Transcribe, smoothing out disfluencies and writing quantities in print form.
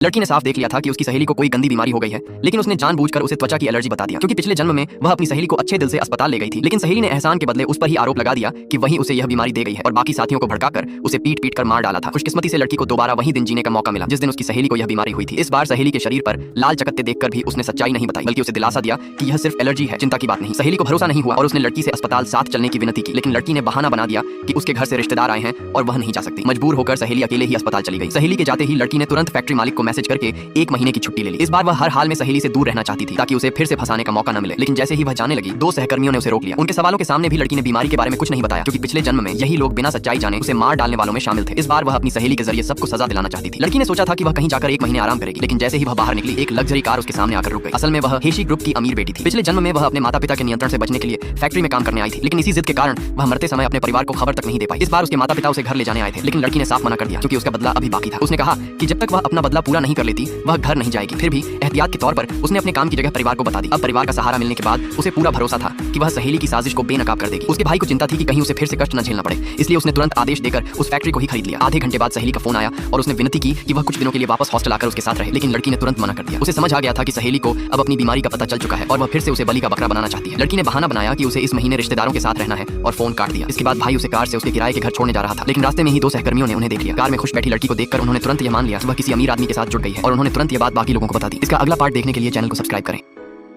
लड़की ने साफ देख लिया था कि उसकी सहेली को कोई गंदी बीमारी हो गई है, लेकिन उसने जानबूझकर उसे त्वचा की एलर्जी बता दिया, क्योंकि पिछले जन्म में वह अपनी सहेली को अच्छे दिल से अस्पताल ले गई थी। लेकिन सहेली ने एहसान के बदले उस पर ही आरोप लगा दिया कि वही उसे यह बीमारी दे गई है और बाकी साथियों को भड़काकर उसे पीट पीट कर मार डाला था। खुशकिस्मती से लड़की को दोबारा वही दिन जीने का मौका मिला जिस दिन उसकी सहेली को यह बीमारी हुई थी। इस बार सहेली के शरीर पर लाल चकत्ते देखकर भी उसने सच्चाई नहीं बताई, बल्कि उसे दिलासा दिया कि यह सिर्फ एलर्जी है, चिंता की बात नहीं। सहेली को भरोसा नहीं हुआ और उसने लड़की से अस्पताल साथ चलने की विनती की, लेकिन लड़की ने बहाना बना दिया कि उसके घर से रिश्तेदार आए हैं और वह नहीं जा सकती। मजबूर होकर सहेली अकेले ही अस्पताल चली गई। सहेली के जाते ही लड़की ने तुरंत फैक्ट्री मालिक को मैसेज करके 1 महीने की छुट्टी ले ली। इस बार वह हर हाल में सहेली से दूर रहना चाहती थी ताकि उसे फिर से फंसाने का मौका न मिले। लेकिन जैसे ही वह जाने लगी, 2 सहकर्मियों ने उसे रोक लिया। उनके सवालों के सामने भी लड़की ने बीमारी के बारे में कुछ नहीं बताया, क्योंकि पिछले जन्म में यही लोग बिना सच्चाई जाने उसे मार डालने वालों में शामिल थे। इस बार वह अपनी सहेली के जरिए सबको सजा दिलाना चाहती थी। लड़की ने सोचा था कि वह कहीं जाकर 1 महीने आराम करेगी, लेकिन जैसे ही वह बाहर निकली, एक लग्जरी कार उसके सामने आकर रुक गई। असल में वह हेशी ग्रुप की अमीर बेटी थी। पिछले जन्म में वह अपने माता पिता के नियंत्रण से बचने के लिए फैक्ट्री में काम करने आई थी, लेकिन इसी जिद के कारण वह मरते समय अपने परिवार को खबर तक नहीं दे पाई। इस बार उसके माता पिता उसे घर ले जाने आए थे, लेकिन लड़की ने साफ मना कर दिया, क्योंकि उसका बदला अभी बाकी था। उसने कहा कि जब तक वह अपना बदला पूरा नहीं कर लेती, वह घर नहीं जाएगी। फिर भी एहतियात के तौर पर उसने अपने काम की जगह परिवार को बता दी। अब परिवार का सहारा मिलने के बाद उसे पूरा भरोसा था कि वह सहेली की साजिश को बेनकाब कर देगी। उसके भाई को चिंता थी कि कहीं उसे फिर से कष्ट न झेलना पड़े, इसलिए उसने तुरंत आदेश देकर उस फैक्ट्री को ही खरीद लिया। आधे घंटे बाद सहेली का फोन आया और उसने विनती की कि वह कुछ दिनों के लिए वापस हॉस्टल आकर उसके साथ रहे, लेकिन लड़की ने तुरंत मना कर दिया। उसे समझ आ गया था कि सहेली को अब अपनी बीमारी का पता चल चुका है और वह फिर से उसे बलि का बकरा बनाना चाहती है। लड़की ने बहाना बनाया कि उसे इस महीने रिश्तेदारों के साथ रहना है और फोन काट दिया। इसके बाद भाई उसे कार से उसके किराए के घर छोड़ने जा रहा था, लेकिन रास्ते में ही 2 सहकर्मियों ने उन्हें देख लिया। कार में खुश बैठी लड़की को देखकर उन्होंने तुरंत यह मान लिया कि वह किसी अमीर आदमी के साथ जुड़ गई है और उन्होंने तुरंत यह बात बाकी लोगों को बता दी। इसका अगला पार्ट देखने के लिए चैनल को सब्सक्राइब करें।